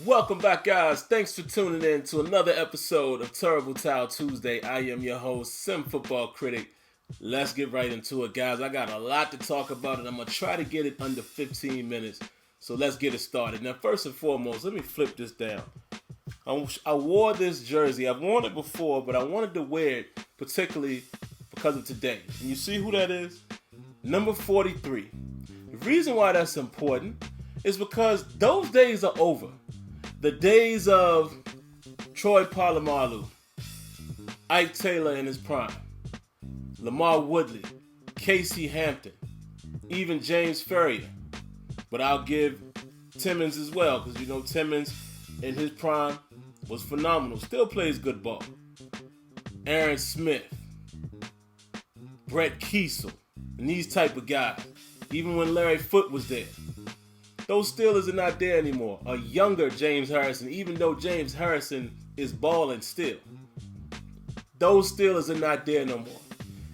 Welcome back, guys. Thanks for tuning in to another episode of Terrible Towel Tuesday. I am your host, Sim Football Critic. Let's get right into it, guys. I got a lot to talk about, and I'm going to try to get it under 15 minutes. So let's get it started. Now, first and foremost, let me flip this down. I wore this jersey. I've worn it before, but I wanted to wear it particularly because of today. And you see who that is? Number 43. The reason why that's important is because those days are over. The days of Troy Polamalu, Ike Taylor in his prime, Lamar Woodley, Casey Hampton, even James Ferrier. But I'll give Timmons as well, because you know Timmons in his prime was phenomenal. Still plays good ball. Aaron Smith, Brett Kiesel, and these type of guys. Even when Larry Foote was there. Those Steelers are not there anymore. A younger James Harrison, even though James Harrison is balling still. Those Steelers are not there no more.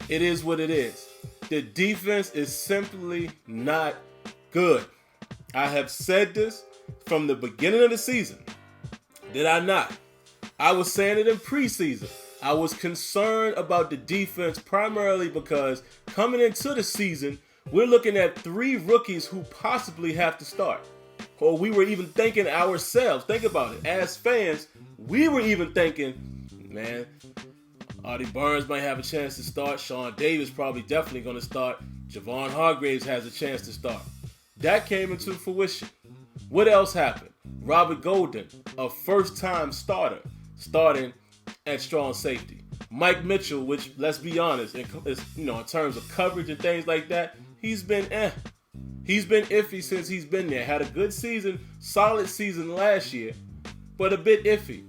It is what it is. The defense is simply not good. I have said this from the beginning of the season. Did I not? I was saying it in preseason. I was concerned about the defense primarily because coming into the season, we're looking at 3 rookies who possibly have to start. Or we were even thinking ourselves. Think about it. As fans, we were even thinking, man, Artie Burns might have a chance to start. Sean Davis probably definitely going to start. Javon Hargraves has a chance to start. That came into fruition. What else happened? Robert Golden, a first-time starter, starting at strong safety. Mike Mitchell, which, let's be honest, in terms of coverage and things like that, he's been He's been iffy since he's been there. Had a good season, solid season last year, but a bit iffy.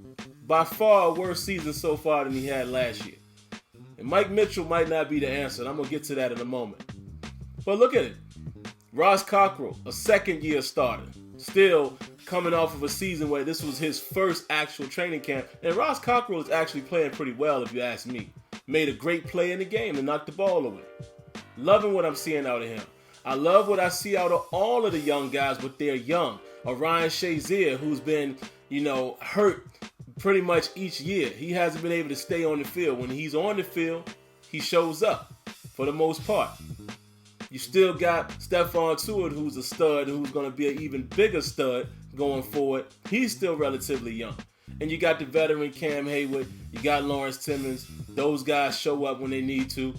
By far a worse season so far than he had last year. And Mike Mitchell might not be the answer, and I'm going to get to that in a moment. But look at it. Ross Cockrell, a second-year starter, still coming off of a season where this was his first actual training camp. And Ross Cockrell is actually playing pretty well, if you ask me. Made a great play in the game and knocked the ball away. Loving what I'm seeing out of him. I love what I see out of all of the young guys, but they're young. A Ryan Shazier, who's been, hurt pretty much each year. He hasn't been able to stay on the field. When he's on the field, he shows up for the most part. You still got Stephon Tuitt, who's a stud, and who's going to be an even bigger stud going forward. He's still relatively young. And you got the veteran Cam Heyward. You got Lawrence Timmons. Those guys show up when they need to.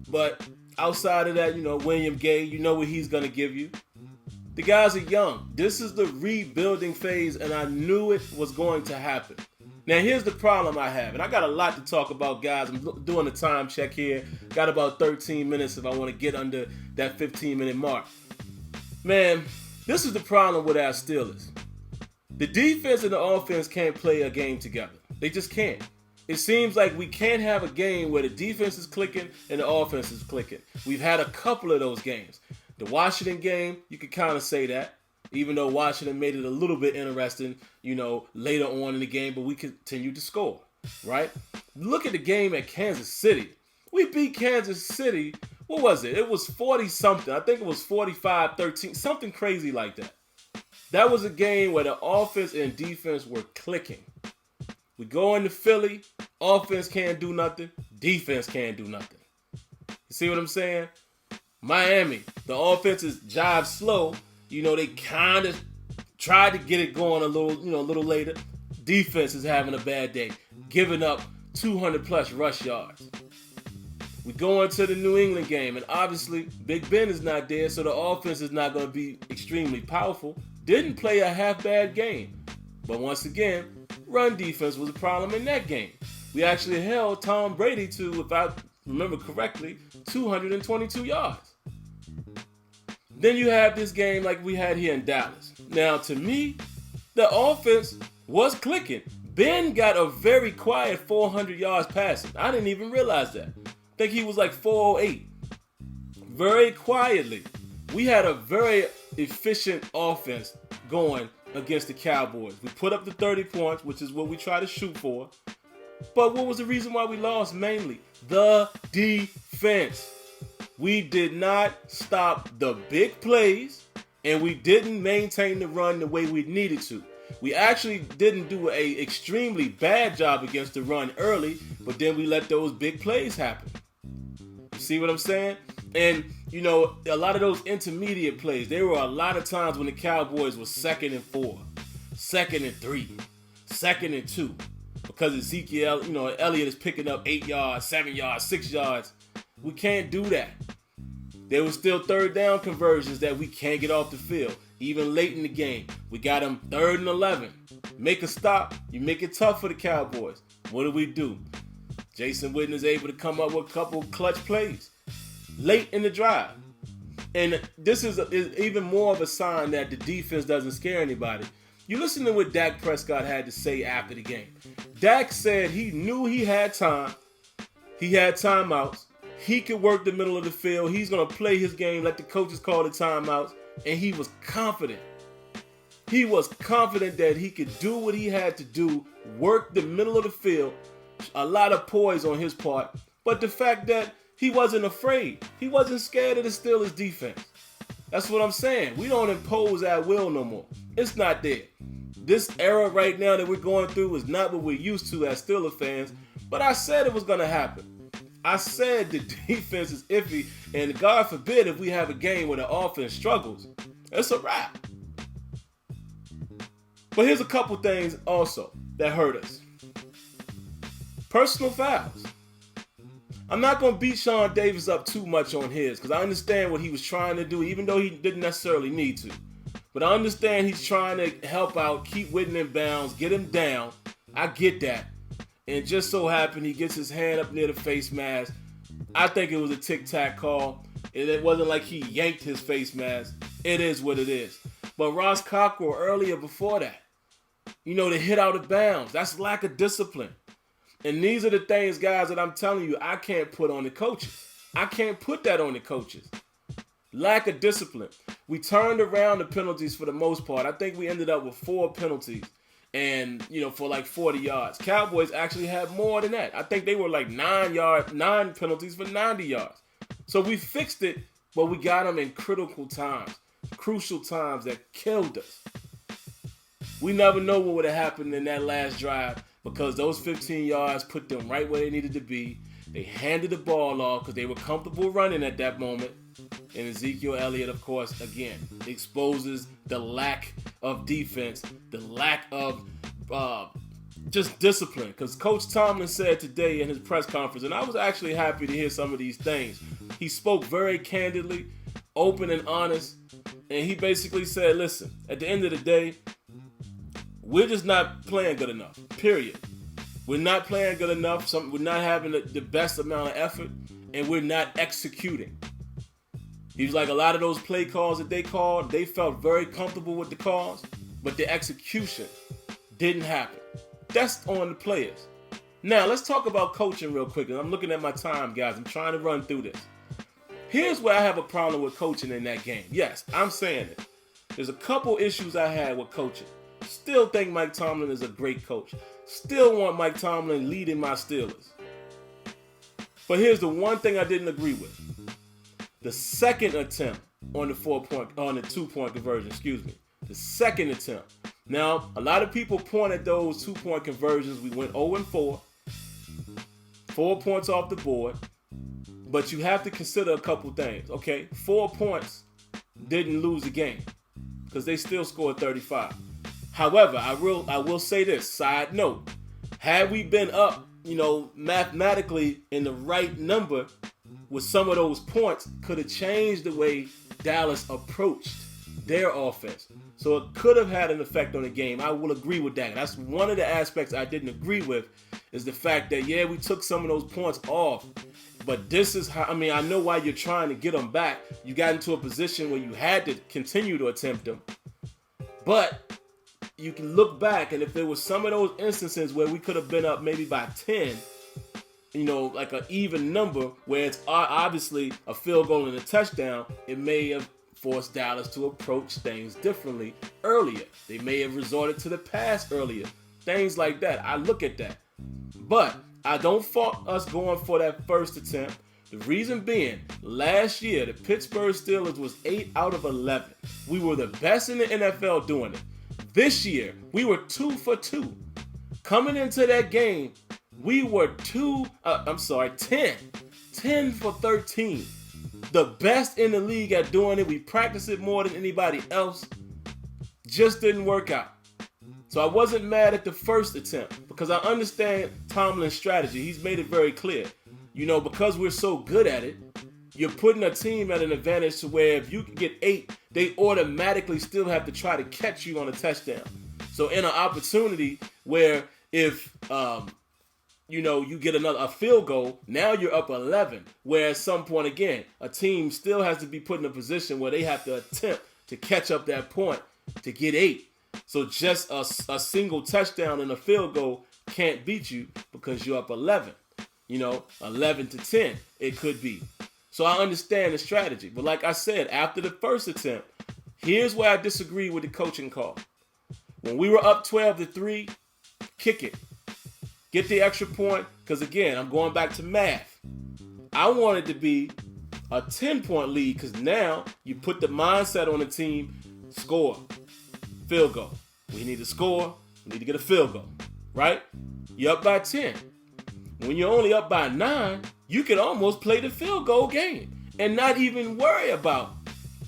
But outside of that, William Gay, you know what he's going to give you. The guys are young. This is the rebuilding phase, and I knew it was going to happen. Now, here's the problem I have, and I got a lot to talk about, guys. I'm doing a time check here. Got about 13 minutes if I want to get under that 15-minute mark. Man, this is the problem with our Steelers. The defense and the offense can't play a game together. They just can't. It seems like we can't have a game where the defense is clicking and the offense is clicking. We've had a couple of those games. The Washington game, you could kind of say that. Even though Washington made it a little bit interesting, later on in the game, but we continued to score, right? Look at the game at Kansas City. We beat Kansas City. What was it? It was 40-something. I think it was 45-13, something crazy like that. That was a game where the offense and defense were clicking. We go into Philly, offense can't do nothing, defense can't do nothing. You see what I'm saying? Miami, the offense is jive slow. They kind of tried to get it going a little later. Defense is having a bad day, giving up 200-plus rush yards. We go into the New England game, and obviously Big Ben is not there, so the offense is not going to be extremely powerful. Didn't play a half-bad game. But once again, run defense was a problem in that game. We actually held Tom Brady to, if I remember correctly, 222 yards. Then you have this game like we had here in Dallas. Now, to me, the offense was clicking. Ben got a very quiet 400 yards passing. I didn't even realize that. I think he was like 408. Very quietly. We had a very efficient offense going against the Cowboys. We put up the 30 points, which is what we try to shoot for. But what was the reason why we lost? Mainly the defense. We did not stop the big plays, and we didn't maintain the run the way we needed to. We actually didn't do a extremely bad job against the run early, but then we let those big plays happen. You see what I'm saying? And, a lot of those intermediate plays, there were a lot of times when the Cowboys were 2nd and 4, 2nd and 3, 2nd and 2. Because Ezekiel, Elliott is picking up 8 yards, 7 yards, 6 yards. We can't do that. There were still 3rd down conversions that we can't get off the field. Even late in the game, we got them 3rd and 11. Make a stop. You make it tough for the Cowboys. What do? Jason Witten is able to come up with a couple clutch plays late in the drive. And this is even more of a sign that the defense doesn't scare anybody. You listen to what Dak Prescott had to say after the game. Dak said he knew he had time. He had timeouts. He could work the middle of the field. He's going to play his game, let the coaches call the timeouts. And he was confident. He was confident that he could do what he had to do, work the middle of the field. A lot of poise on his part. But the fact that he wasn't afraid. He wasn't scared of the Steelers defense. That's what I'm saying. We don't impose at will no more. It's not there. This era right now that we're going through is not what we're used to as Steelers fans. But I said it was going to happen. I said the defense is iffy, and God forbid if we have a game where the offense struggles. It's a wrap. But here's a couple things also that hurt us. Personal fouls. I'm not going to beat Sean Davis up too much on his because I understand what he was trying to do, even though he didn't necessarily need to. But I understand he's trying to help out, keep Witten in bounds, get him down. I get that. And just so happened he gets his hand up near the face mask. I think it was a tic-tac call. It wasn't like he yanked his face mask. It is what it is. But Ross Cockrell earlier before that, the hit out of bounds. That's lack of discipline. And these are the things, guys, that I'm telling you I can't put on the coaches. I can't put that on the coaches. Lack of discipline. We turned around the penalties for the most part. I think we ended up with 4 penalties. And, for like 40 yards. Cowboys actually had more than that. I think they were like 9 penalties for 90 yards. So we fixed it, but we got them in critical times. Crucial times that killed us. We never know what would have happened in that last drive because those 15 yards put them right where they needed to be. They handed the ball off because they were comfortable running at that moment. And Ezekiel Elliott, of course, again, exposes the lack of defense, the lack of just discipline. Because Coach Tomlin said today in his press conference, and I was actually happy to hear some of these things. He spoke very candidly, open and honest, and he basically said, listen, at the end of the day, we're just not playing good enough, period. We're not playing good enough. We're not having the best amount of effort, and we're not executing. He was like, a lot of those play calls that they called, they felt very comfortable with the calls, but the execution didn't happen. That's on the players. Now, let's talk about coaching real quick. I'm looking at my time, guys. I'm trying to run through this. Here's where I have a problem with coaching in that game. Yes, I'm saying it. There's a couple issues I had with coaching. Still think Mike Tomlin is a great coach. Still want Mike Tomlin leading my Steelers. But here's the one thing I didn't agree with. The second attempt on the 2-point conversion, The second attempt. Now, a lot of people point at those 2-point conversions. We went 0-4. 4 points off the board. But you have to consider a couple things, okay? 4 points didn't lose the game because they still scored 35. However, I will say this, side note. Had we been up, mathematically in the right number with some of those points, could have changed the way Dallas approached their offense. So it could have had an effect on the game. I will agree with that. That's one of the aspects I didn't agree with is the fact that, yeah, we took some of those points off. But this is how, I know why you're trying to get them back. You got into a position where you had to continue to attempt them. But you can look back, and if there was some of those instances where we could have been up maybe by 10, like an even number where it's obviously a field goal and a touchdown, it may have forced Dallas to approach things differently earlier. They may have resorted to the pass earlier. Things like that. I look at that. But I don't fault us going for that first attempt. The reason being, last year, the Pittsburgh Steelers was 8 out of 11. We were the best in the NFL doing it. This year, we were 2 for 2. Coming into that game, we were 10 for 13. The best in the league at doing it. We practice it more than anybody else. Just didn't work out. So I wasn't mad at the first attempt because I understand Tomlin's strategy. He's made it very clear. Because we're so good at it, you're putting a team at an advantage to where if you can get 8, they automatically still have to try to catch you on a touchdown. So in an opportunity where if you get a field goal, now you're up 11. Where at some point again, a team still has to be put in a position where they have to attempt to catch up that point to get 8. So just a single touchdown and a field goal can't beat you because you're up 11. 11 to 10 it could be. So I understand the strategy. But like I said, after the first attempt, here's where I disagree with the coaching call. When we were up 12-3, kick it. Get the extra point. Because again, I'm going back to math. I want it to be a 10-point lead because now you put the mindset on the team, score, field goal. We need to score. We need to get a field goal. Right? You're up by 10. When you're only up by 9, you can almost play the field goal game and not even worry about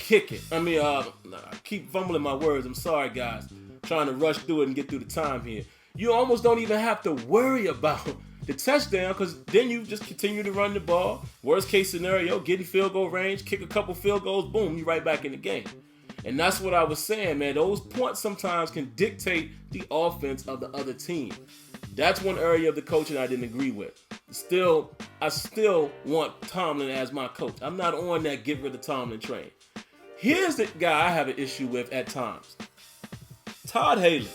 kicking. I keep fumbling my words. I'm sorry, guys. Trying to rush through it and get through the time here. You almost don't even have to worry about the touchdown because then you just continue to run the ball. Worst case scenario, get in field goal range, kick a couple field goals, boom, you're right back in the game. And that's what I was saying, man. Those points sometimes can dictate the offense of the other team. That's one area of the coaching I didn't agree with. I still want Tomlin as my coach. I'm not on that get rid of Tomlin train. Here's the guy I have an issue with at times. Todd Haley.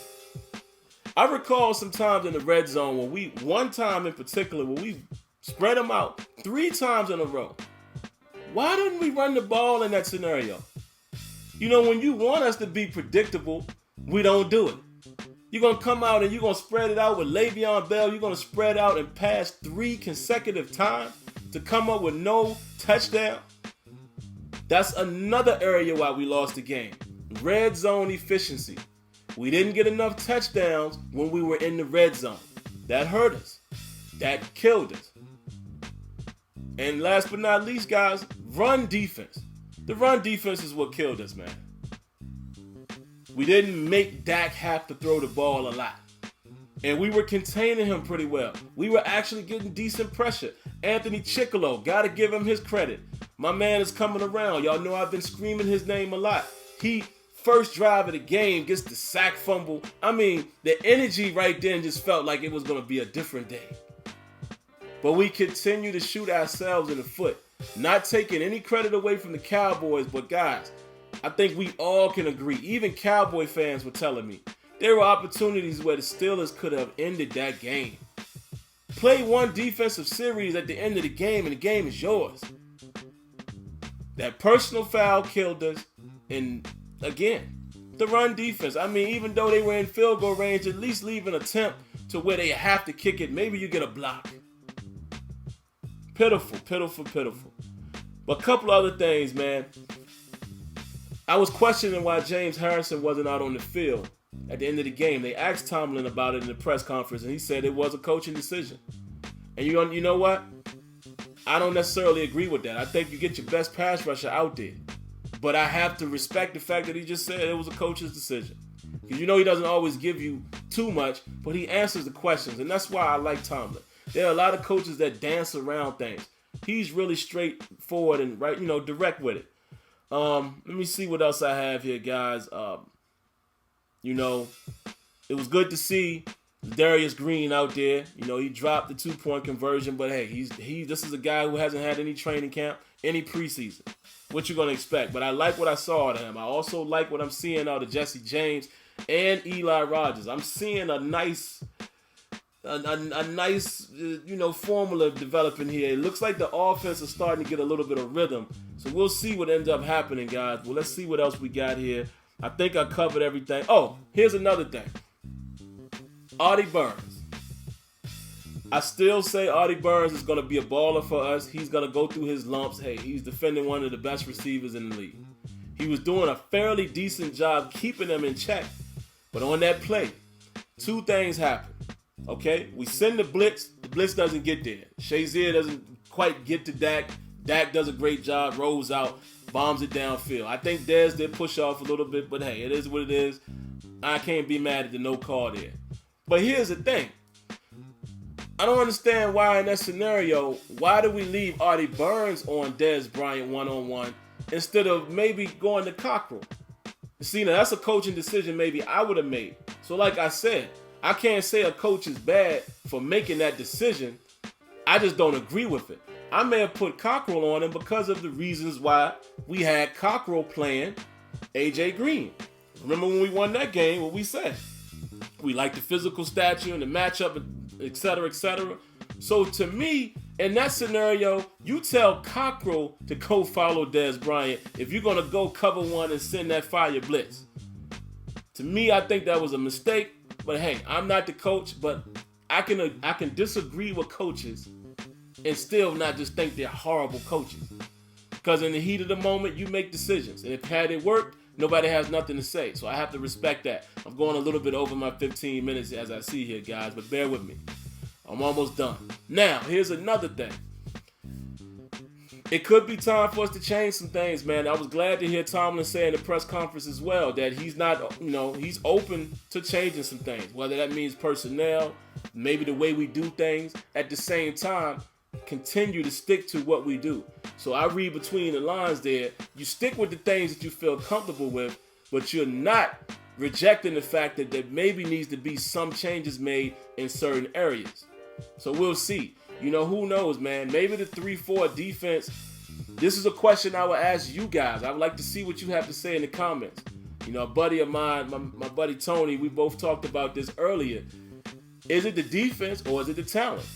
I recall some times in the red zone one time in particular, when we spread them out 3 times in a row. Why didn't we run the ball in that scenario? When you want us to be predictable, we don't do it. You're going to come out and you're going to spread it out with Le'Veon Bell. You're going to spread out and pass 3 consecutive times to come up with no touchdown. That's another area why we lost the game. Red zone efficiency. We didn't get enough touchdowns when we were in the red zone. That hurt us. That killed us. And last but not least, guys, run defense. The run defense is what killed us, man. We didn't make Dak have to throw the ball a lot. And we were containing him pretty well. We were actually getting decent pressure. Anthony Chickalo, got to give him his credit. My man is coming around. Y'all know I've been screaming his name a lot. He, first drive of the game, gets the sack fumble. The energy right then just felt like it was going to be a different day. But we continue to shoot ourselves in the foot. Not taking any credit away from the Cowboys, but guys, I think we all can agree. Even Cowboy fans were telling me there were opportunities where the Steelers could have ended that game. Play one defensive series at the end of the game and the game is yours. That personal foul killed us. And again, the run defense. Even though they were in field goal range, at least leave an attempt to where they have to kick it. Maybe you get a block. Pitiful, pitiful, pitiful. But a couple other things, man. I was questioning why James Harrison wasn't out on the field at the end of the game. They asked Tomlin about it in the press conference, and he said it was a coaching decision. And you know what? I don't necessarily agree with that. I think you get your best pass rusher out there. But I have to respect the fact that he just said it was a coach's decision. Because he doesn't always give you too much, but he answers the questions. And that's why I like Tomlin. There are a lot of coaches that dance around things. He's really straightforward and direct with it. Let me see what else I have here, guys. It was good to see Darius Green out there. He dropped the 2-point conversion, but hey, this is a guy who hasn't had any training camp, any preseason. What you gonna expect? But I like what I saw out of him. I also like what I'm seeing out of Jesse James and Eli Rogers. I'm seeing a nice formula developing here. It looks like the offense is starting to get a little bit of rhythm. So we'll see what ends up happening, guys. Well, let's see what else we got here. I think I covered everything. Oh, here's another thing. Artie Burns. I still say Artie Burns is going to be a baller for us. He's going to go through his lumps. Hey, he's defending one of the best receivers in the league. He was doing a fairly decent job keeping them in check. But on that play, two things happen. Okay, we send the blitz doesn't get there. Shazier doesn't quite get to Dak. Dak does a great job, rolls out, bombs it downfield. I think Dez did push off a little bit, but hey, it is what it is. I can't be mad at the no call there. But here's the thing. I don't understand why in that scenario, why do we leave Artie Burns on Dez Bryant one-on-one instead of maybe going to Cockrell? See, now that's a coaching decision maybe I would have made. So like I said, I can't say a coach is bad for making that decision. I just don't agree with it. I may have put Cockrell on him because of the reasons why we had Cockrell playing A.J. Green. Remember when we won that game, what we said? We like the physical stature and the matchup, et cetera, et cetera. So to me, in that scenario, you tell Cockrell to go follow Dez Bryant if you're going to go cover one and send that fire blitz. To me, I think that was a mistake. But hey, I'm not the coach, but I can disagree with coaches and still not just think they're horrible coaches. Because in the heat of the moment, you make decisions. And if had it worked, nobody has nothing to say. So I have to respect that. I'm going a little bit over my 15 minutes as I see here, guys, but bear with me. I'm almost done. Now, here's another thing. It could be time for us to change some things, man. I was glad to hear Tomlin say in the press conference as well that he's not, he's open to changing some things. Whether that means personnel, maybe the way we do things. At the same time, continue to stick to what we do. So I read between the lines there. You stick with the things that you feel comfortable with, but you're not rejecting the fact that there maybe needs to be some changes made in certain areas. So we'll see. Who knows, man? Maybe the 3-4 defense. This is a question I would ask you guys. I would like to see what you have to say in the comments. A buddy of mine, my buddy Tony, we both talked about this earlier. Is it the defense or is it the talent?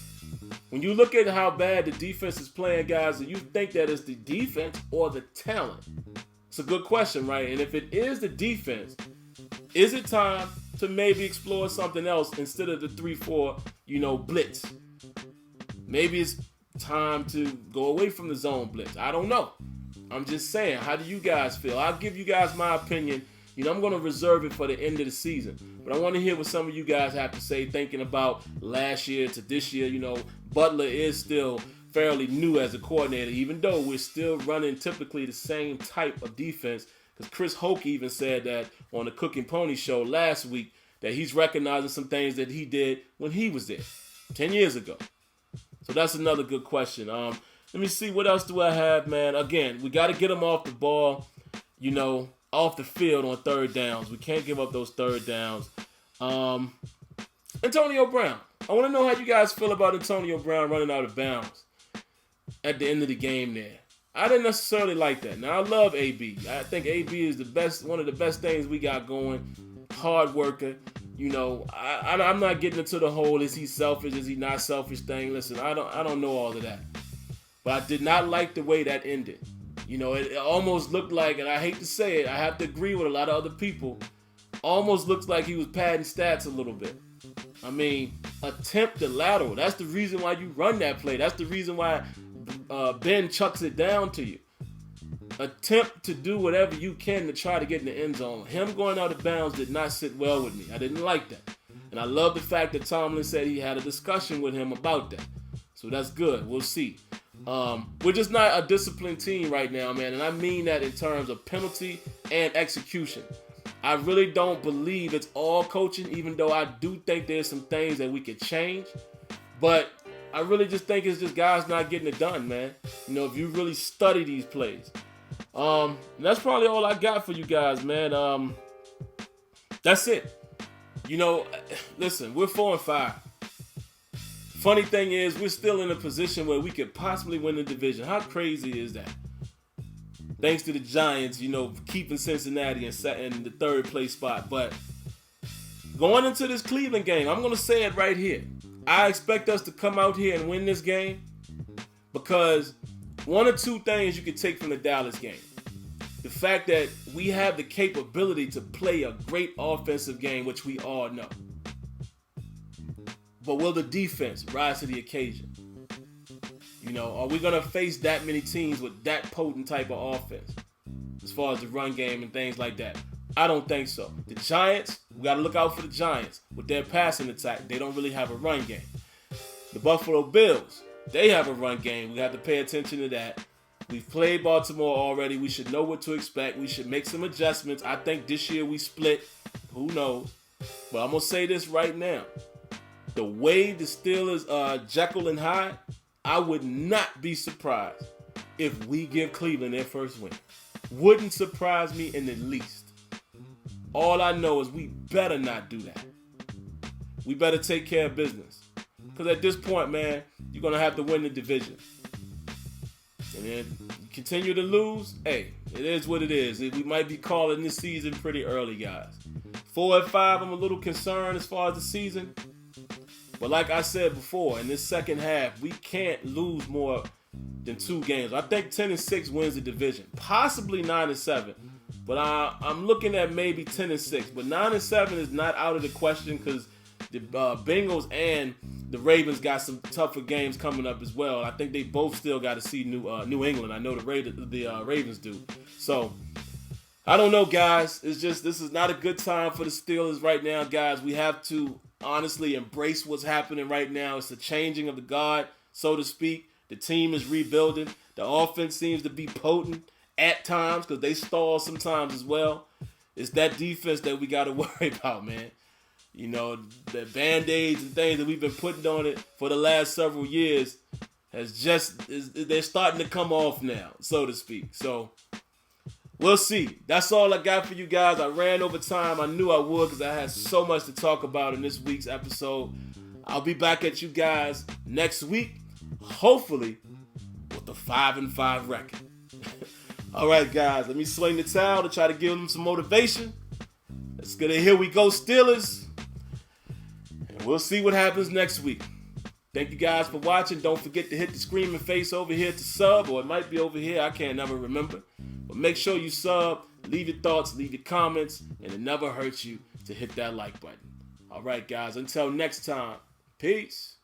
When you look at how bad the defense is playing, guys, do you think that it's the defense or the talent? It's a good question, right? And if it is the defense, is it time to maybe explore something else instead of the 3-4, blitz? Maybe it's time to go away from the zone blitz. I don't know. I'm just saying, how do you guys feel? I'll give you guys my opinion. I'm going to reserve it for the end of the season. But I want to hear what some of you guys have to say, thinking about last year to this year. Butler is still fairly new as a coordinator, even though we're still running typically the same type of defense. Because Chris Hoke even said that on the Cooking Pony show last week that he's recognizing some things that he did when he was there 10 years ago. So that's another good question. Let me see, what else do I have, man? Again, we got to get them off the ball, off the field on third downs. We can't give up those third downs. Antonio Brown. I want to know how you guys feel about Antonio Brown running out of bounds at the end of the game there. I didn't necessarily like that. Now, I love AB. I think AB is one of the best things we got going. Hard worker. I'm not getting into the whole is he selfish, is he not selfish thing. Listen, I don't know all of that. But I did not like the way that ended. It almost looked like, and I hate to say it, I have to agree with a lot of other people, almost looks like he was padding stats a little bit. I mean, attempt the lateral. That's the reason why you run that play. That's the reason why Ben chucks it down to you. Attempt to do whatever you can to try to get in the end zone. Him going out of bounds did not sit well with me. I didn't like that. And I love the fact that Tomlin said he had a discussion with him about that. So that's good. We'll see. We're just not a disciplined team right now, man. And I mean that in terms of penalty and execution. I really don't believe it's all coaching, even though I do think there's some things that we could change. But I really just think it's just guys not getting it done, man. If you really study these plays. That's probably all I got for you guys, man. That's it. Listen, we're 4-5. Funny thing is, we're still in a position where we could possibly win the division. How crazy is that? Thanks to the Giants, keeping Cincinnati in the third place spot. But going into this Cleveland game, I'm going to say it right here. I expect us to come out here and win this game because one or two things you can take from the Dallas game. The fact that we have the capability to play a great offensive game, which we all know. But will the defense rise to the occasion? Are we going to face that many teams with that potent type of offense as far as the run game and things like that? I don't think so. The Giants, We got to look out for the Giants with their passing attack. They don't really have a run game. The Buffalo Bills, they have a run game. We have to pay attention to that. We've played Baltimore already. We should know what to expect. We should make some adjustments. I think this year we split. Who knows? But I'm going to say this right now. The way the Steelers are Jekyll and Hyde, I would not be surprised if we give Cleveland their first win. Wouldn't surprise me in the least. All I know is we better not do that. We better take care of business. Because at this point, man, you're going to have to win the division. And then you continue to lose, hey, it is what it is. We might be calling this season pretty early, guys. 4-5, I'm a little concerned as far as the season. But like I said before, in this second half, we can't lose more than 2 games. I think 10-6 wins the division. Possibly 9-7. But I'm looking at maybe 10-6. But 9-7 is not out of the question because the Bengals and the Ravens got some tougher games coming up as well. I think they both still got to see New England. I know the Ravens do. So I don't know, guys. It's just this is not a good time for the Steelers right now, guys. We have to honestly embrace what's happening right now. It's a changing of the guard, so to speak. The team is rebuilding. The offense seems to be potent at times because they stall sometimes as well. It's that defense that we got to worry about, man. You know, the Band-Aids and things that we've been putting on it for the last several years they're starting to come off now, so to speak. So we'll see. That's all I got for you guys. I ran over time. I knew I would because I had so much to talk about in this week's episode. I'll be back at you guys next week, hopefully with a 5-5 record. All right, guys, let me swing the towel to try to give them some motivation. Let's get it. Here we go, Steelers. And we'll see what happens next week. Thank you guys for watching. Don't forget to hit the screaming face over here to sub, or it might be over here. I can't never remember. But make sure you sub, leave your thoughts, leave your comments, and it never hurts you to hit that like button. All right, guys, until next time, peace.